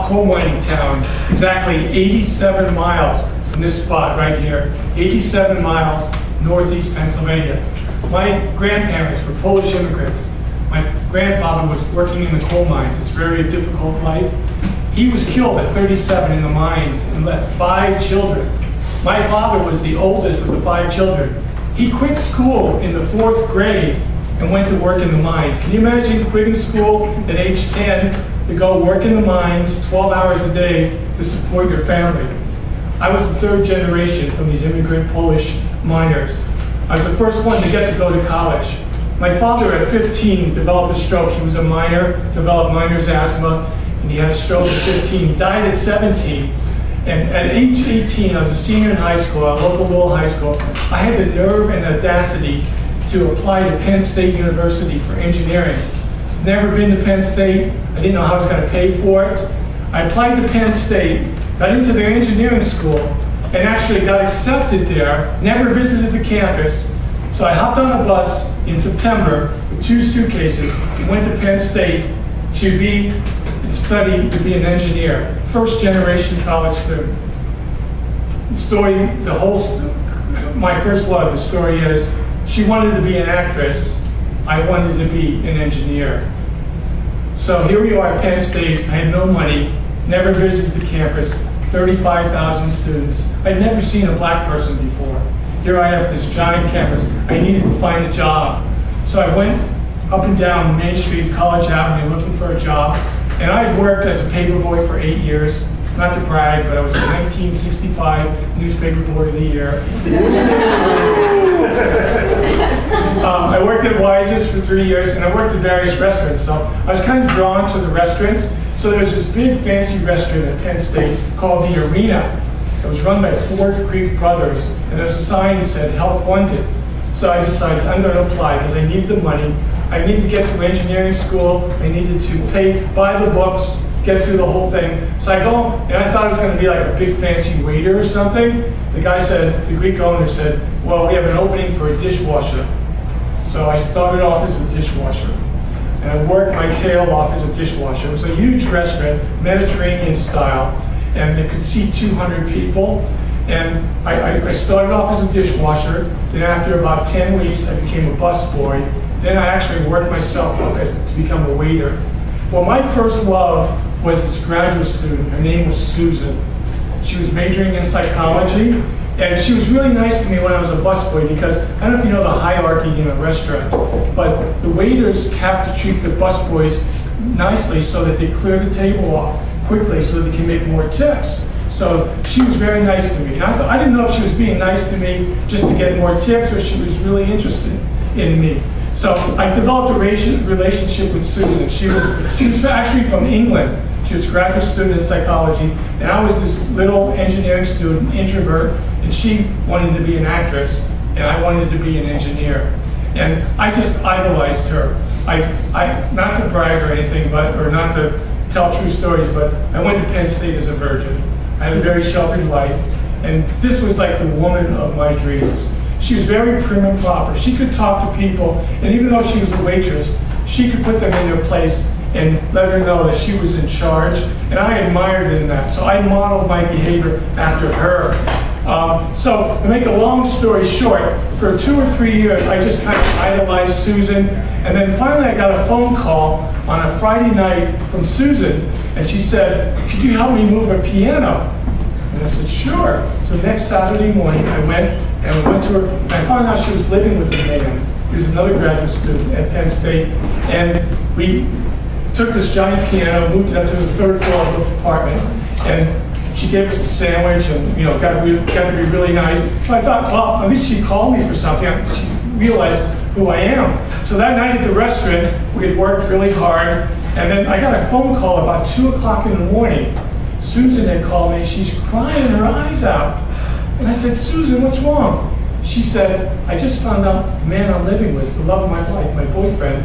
coal mining town, exactly 87 miles from this spot right here, 87 miles northeast Pennsylvania. My grandparents were Polish immigrants. My grandfather was working in the coal mines. It's a very difficult life. He was killed at 37 in the mines and left 5 children. My father was the oldest of the 5 children. He quit school in the 4th grade and went to work in the mines. Can you imagine quitting school at age 10 to go work in the mines 12 hours a day to support your family? I was the 3rd generation from these immigrant Polish miners. I was the first one to get to go to college. My father at 15 developed a stroke. He was a miner, developed miner's asthma, and he had a stroke at 15. He died at 17. And at age 18, I was a senior in high school, a local little high school. I had the nerve and audacity to apply to Penn State University for engineering. Never been to Penn State. I didn't know how I was going to pay for it. I applied to Penn State, got into their engineering school, and actually got accepted there, never visited the campus. So I hopped on a bus in September with 2 suitcases and went to Penn State to study to be an engineer. 1st generation college student. The story, my first love, the story is, she wanted to be an actress, I wanted to be an engineer. So here we are at Penn State. I had no money, never visited the campus, 35,000 students. I'd never seen a black person before. Here I am at this giant campus. I needed to find a job. So I went up and down Main Street, College Avenue, looking for a job. And I had worked as a paperboy for 8 years. Not to brag, but I was the 1965 Newspaper Boy of the Year. I worked at Wise's for 3 years, and I worked at various restaurants. So I was kind of drawn to the restaurants. So there was this big fancy restaurant at Penn State called The Arena. It was run by 4 Greek brothers, and there was a sign that said, "Help Wanted." So I decided I'm going to apply because I need the money. I need to get through engineering school. I needed to buy the books, get through the whole thing. So I go, and I thought it was going to be like a big fancy waiter or something. The guy said, the Greek owner said, "Well, we have an opening for a dishwasher." So I started off as a dishwasher. And I worked my tail off as a dishwasher. It was a huge restaurant, Mediterranean style, and it could seat 200 people. And I started off as a dishwasher. Then after about 10 weeks, I became a busboy. Then I actually worked myself up to become a waiter. Well, my first love was this graduate student. Her name was Susan. She was majoring in psychology, and she was really nice to me when I was a busboy because I don't know if you know the hierarchy in a restaurant, but the waiters have to treat the busboys nicely so that they clear the table off quickly so that they can make more tips. So she was very nice to me. And I didn't know if she was being nice to me just to get more tips or she was really interested in me. So I developed a relationship with Susan. She was actually from England. She was a graduate student in psychology, and I was this little engineering student, introvert, and she wanted to be an actress, and I wanted to be an engineer. And I just idolized her. I not to brag or anything, or not to tell true stories, but I went to Penn State as a virgin. I had a very sheltered life, and this was like the woman of my dreams. She was very prim and proper. She could talk to people, and even though she was a waitress, she could put them in their place and let her know that she was in charge, and I admired in that. So I modeled my behavior after her. So to make a long story short, for 2 or 3 years, I just kind of idolized Susan, and then finally I got a phone call on a Friday night from Susan, and she said, "Could you help me move a piano?" And I said, "Sure." So next Saturday morning, I went to her, and I found out she was living with a man. He was another graduate student at Penn State, and we took this giant piano, moved it up to the 3rd floor of the apartment, and she gave us a sandwich, and got to be really nice. So I thought, well, at least she called me for something. She realizes who I am. So that night at the restaurant, we had worked really hard, and then I got a phone call about 2 o'clock in the morning. Susan had called me. She's crying her eyes out. And I said, "Susan, what's wrong?" She said, "I just found out the man I'm living with, the love of my life, my boyfriend,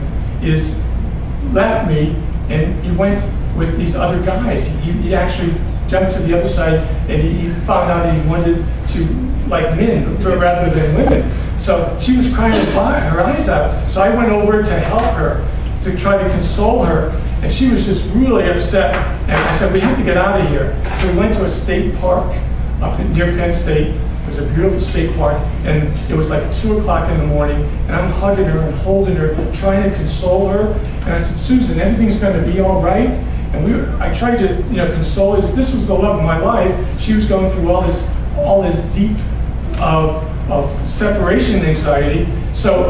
left me, and he went with these other guys. He actually jumped to the other side, and he found out he wanted to like men rather than women." So she was crying her eyes out. So I went over to help her, to try to console her. And she was just really upset. And I said, we have to get out of here. So we went to a state park up near Penn State. It was a beautiful state park. And it was like 2 o'clock in the morning. And I'm hugging her and holding her, trying to console her. And I said, Susan, everything's going to be all right. And I tried to, console her. This was the love of my life. She was going through all this deep separation anxiety. So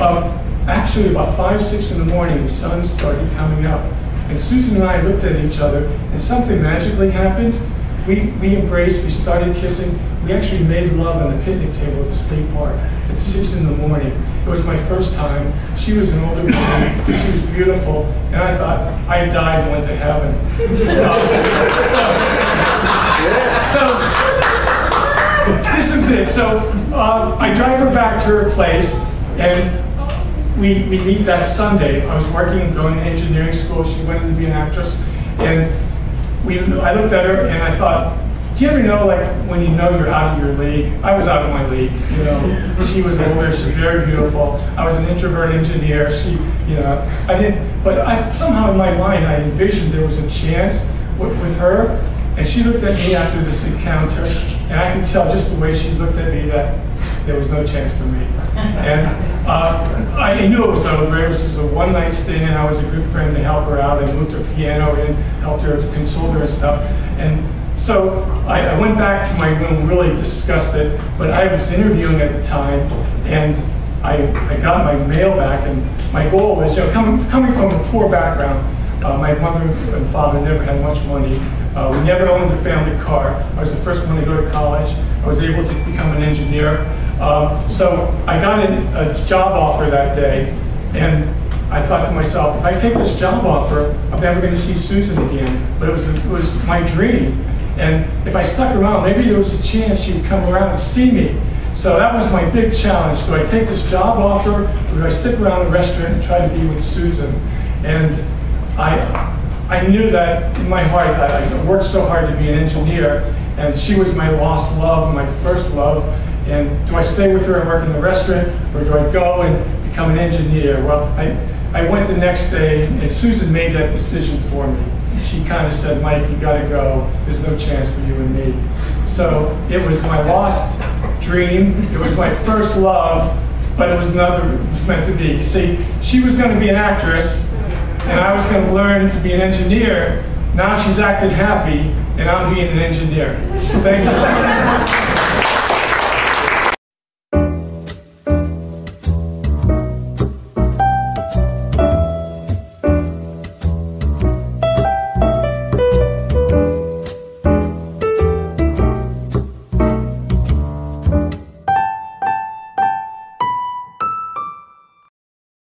actually about 5, 6 in the morning, the sun started coming up. And Susan and I looked at each other, and something magically happened. We embraced, we started kissing. We actually made love on the picnic table at the state park at 6 in the morning. It was my first time. She was an older woman, she was beautiful, and I thought, I died and went to heaven. So this is it. So I drive her back to her place, and we meet that Sunday. I was working, going to engineering school. She wanted to be an actress. And I looked at her and I thought, do you ever know, like, when you know you're out of your league? I was out of my league, She was older, she was very beautiful. I was an introvert engineer. I didn't, but somehow in my mind I envisioned there was a chance with her. And she looked at me after this encounter, and I could tell just the way she looked at me that there was no chance for me. And I knew it was over. It was just a one-night stand, and I was a good friend to help her out. I moved her piano in, helped her, consoled her and stuff. And so I went back to my room really disgusted, but I was interviewing at the time, and I got my mail back, and my goal was, coming from a poor background, my mother and father never had much money. We never owned a family car. I was the first one to go to college. I was able to become an engineer. So I got a job offer that day, and I thought to myself, if I take this job offer, I'm never going to see Susan again. But it was my dream. And if I stuck around, maybe there was a chance she would come around and see me. So that was my big challenge. Do I take this job offer, or do I stick around the restaurant and try to be with Susan? And I knew that in my heart that I worked so hard to be an engineer, and she was my lost love, my first love. And do I stay with her and work in the restaurant, or do I go and become an engineer? Well, I went the next day, and Susan made that decision for me. She kind of said, Mike, you got to go. There's no chance for you and me. So it was my lost dream. It was my first love, but it was meant to be. You see, she was going to be an actress, and I was going to learn to be an engineer. Now she's acted happy, and I'm being an engineer. Thank you.